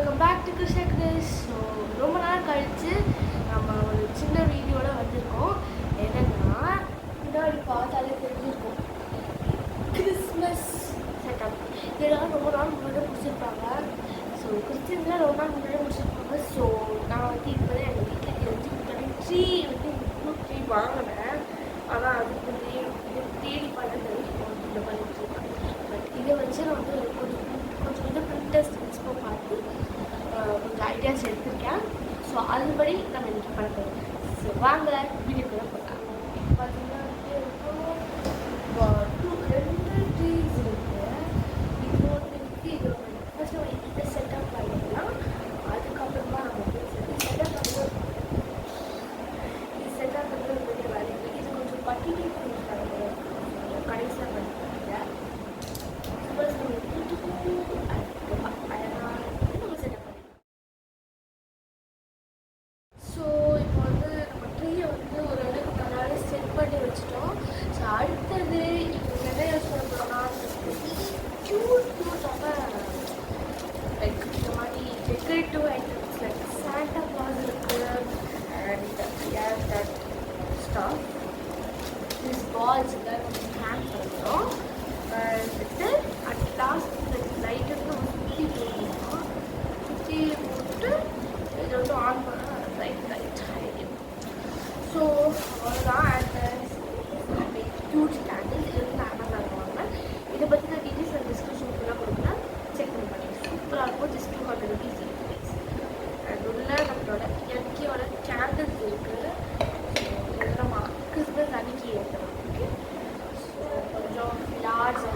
Welcome back to Krishna Kris. So ரொம்ப நாள் கழித்து நம்ம ஒரு சின்ன வீடியோட வந்திருக்கோம். என்னென்னா முன்னாடி பார்த்தாலே தெரிஞ்சிருக்கோம், கிறிஸ்மஸ் செட்டப் இதெல்லாம் ரொம்ப நாள் முன்னாடி முடிச்சிருப்பாங்க. ஸோ கிறிஸ்டின்லாம் ரொம்ப நாள் முன்னாடி முடிச்சிருப்பாங்க. ஸோ நான் வந்து இப்போ தான் எங்கள் வீட்டில் தெரிஞ்சு ட்ரீ வந்து ட்ரீ வாங்கினேன். ஆனால் அதுக்கு தேடி பண்ணது இந்த பண்ணிட்டுருக்கேன். பட் இதை வச்சு நான் வந்து கொஞ்சம் பிரிண்டர்ஸ் எக்ஸ்போ பார்த்து கொஞ்சம் ஐடியாஸ் எடுத்திருக்கேன். ஸோ அதுபடி நம்ம இன்றைக்கி பண்ண போகிறோம். ஸோ வாங்க வீடியோக்குள்ளே போகலாம். பார்த்தீங்கன்னா ரெண்டு ட்ரீஸ் இருக்குது. இது ஒன்று இருக்குது, இது ஒன்று. ஃபஸ்ட்டு இதை செட்டப் பண்ணிடலாம். அதுக்கப்புறமா நம்ம செட்டப் பண்ணி இது செட்டப் பண்ணி பெரிய வேலை. இது கொஞ்சம் பட்டினி கடைசியாக பண்ணிட்டாங்க. ஸோ இப்போ வந்து நம்ம ட்ரீயை வந்து ஒரு அளவுக்கு நல்லாவே செட் பண்ணி வச்சுட்டோம். ஸோ அடுத்தது இப்போ என்ன யூஸ் பண்ண போகிறோம்னா க்யூட்டாக லைக் இந்த மாதிரி decorative items like Santa Claus இருக்குது and that stuff this balls எல்லாம் நம்ம ஹேங் பண்ணுறோம். வந்துட்டு அட் லாஸ்ட் லைட்டு நம்ம சுற்றி போடணும். சுற்றி போட்டு இதை வந்து ஆன் பண்ண லைட் ஆகிடும். ஸோ அவ்வளோதான். அண்ட் ஹியூஜ் கேண்டில் இது வந்து அமேசான் வாங்கினேன். இதை பற்றி நான் டீட்டெயில்ஸ் நான் டிஸ்கிரிப்ஷன் ஃபுல்லாக கொடுக்குறேன். செக் பண்ணி பண்ணி சூப்பராக இருக்கும். ஜஸ்ட் 200 rupees இருக்குது. அண்ட் உள்ள நம்மளோட இயற்கையோட கேண்டில்ஸ் இருக்குது. இதெல்லாம் கிறிஸ்மஸ் அன்னைக்கு ஏற்றலாம். ஓகே, ஸோ கொஞ்சம் ஃப்ளார்ஸ்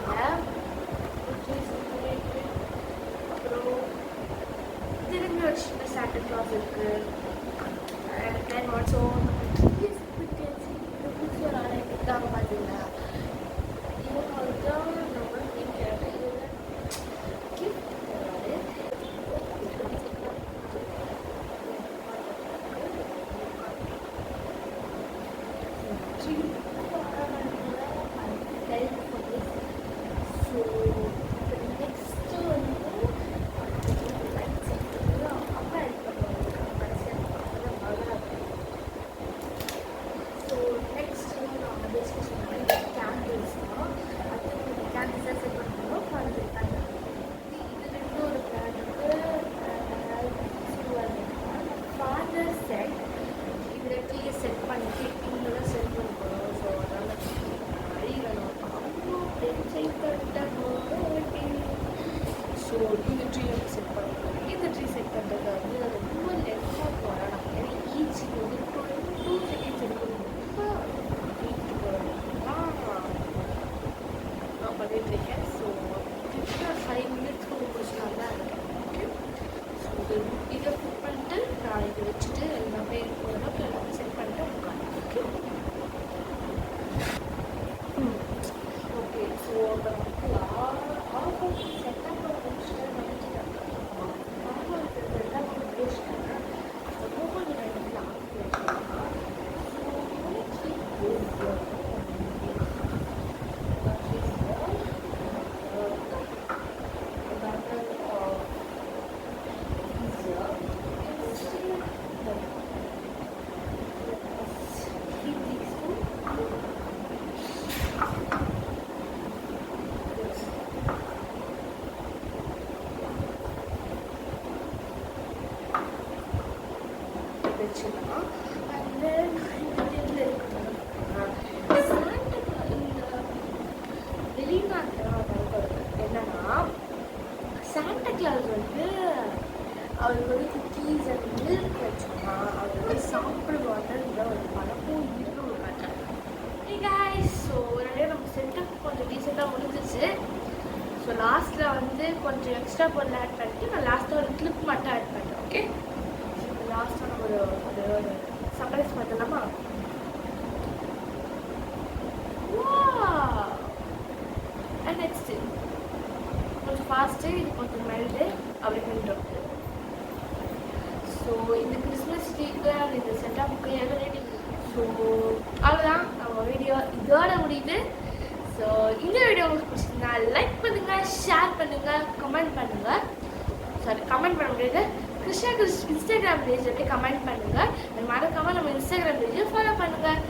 அப்புறம் திரும்பி ஒரு சின்ன சாண்டா கிளாஸ் இருக்குது. அண்ட் தென் ஆல்சோ ஒரு ஆளை எடுத்தாங்க பார்த்தீங்களா, இவங்க தான் நம்ம வீட்டில் கிஃப்ட் ஸோ இந்த ட்ரீ வந்து செட் பண்ணுறோம். இந்த ட்ரீ செட் பண்ணுறது வந்து ரொம்ப லென்த்தாக போகலாம். ஏன்னா ஈச் வந்து 2 seconds எடுக்கணும். ரொம்ப வீட்டுக்கு போகிறோம் நான் பண்ணிட்டுருக்கேன். ஸோ கிட்ட 5 minutes முடிச்சுலாம் தான் இருக்கேன். ஓகே, ஸோ இதை ஃபிட் பண்ணிட்டு நான் இதை வச்சுட்டு எல்லாமே ஓரளவுக்கு எல்லாமே செட் பண்ணிட்டு உட்காந்து. ஓகே ஓகே ஸோ வச்சுக்கலாம். அண்ட் தென் இந்த இதில் இருக்கிறது இந்த வெளிநாட்டில் நடக்கிறது என்னன்னா, சாண்டா கிளாஸ் வந்து அவருக்கு வந்து குக்கீஸ் அண்ட் மில்க் வச்சோம்னா அவர் வந்து சாப்பிடுவாங்கன்ற ஒரு பழக்கம் இன்னும் ஒரு மாட்டாங்க. ஸோ நிறைய நம்ம செட்டப் கொஞ்சம் டீசெண்டாக முடிஞ்சிச்சு. ஸோ லாஸ்ட்டில் வந்து கொஞ்சம் எக்ஸ்ட்ரா பொருள் ஆட் பண்ணிட்டு நான் லாஸ்ட்டாக ஒரு கிளிப் மட்டும் ஆட் பண்ணுறேன். ஓகே, லாஸ்ட்டாக நம்ம ஒரு சர்ப்ரைஸ் பார்த்தலாமா? அண்ட் நெக்ஸ்ட்டு கொஞ்சம் ஃபாஸ்ட்டு, இது கொஞ்சம் மெல்டு அப்படி பண்ணிட்டோம். ஸோ இந்த கிறிஸ்மஸ் ட்ரீக்கு அண்ட் இந்த செட்டப்புக்கு எல்லாம் ரெடி. ஸோ அவ்வளோதான் நம்ம வீடியோ இதோட முடியுது. ஸோ இந்த வீடியோ உங்களுக்கு பிடிச்சிருந்தா லைக் பண்ணுங்கள், ஷேர் பண்ணுங்கள், கமெண்ட் பண்ணுங்கள். சாரி, கமெண்ட் பண்ண அப்படின்னு கிருஷ்ணா கிருஷ் இன்ஸ்டாகிராம் பேஜில் போய் கமெண்ட் பண்ணுங்கள். மறக்காமல் நம்ம இன்ஸ்டாகிராம் பேஜை ஃபாலோ பண்ணுங்கள்.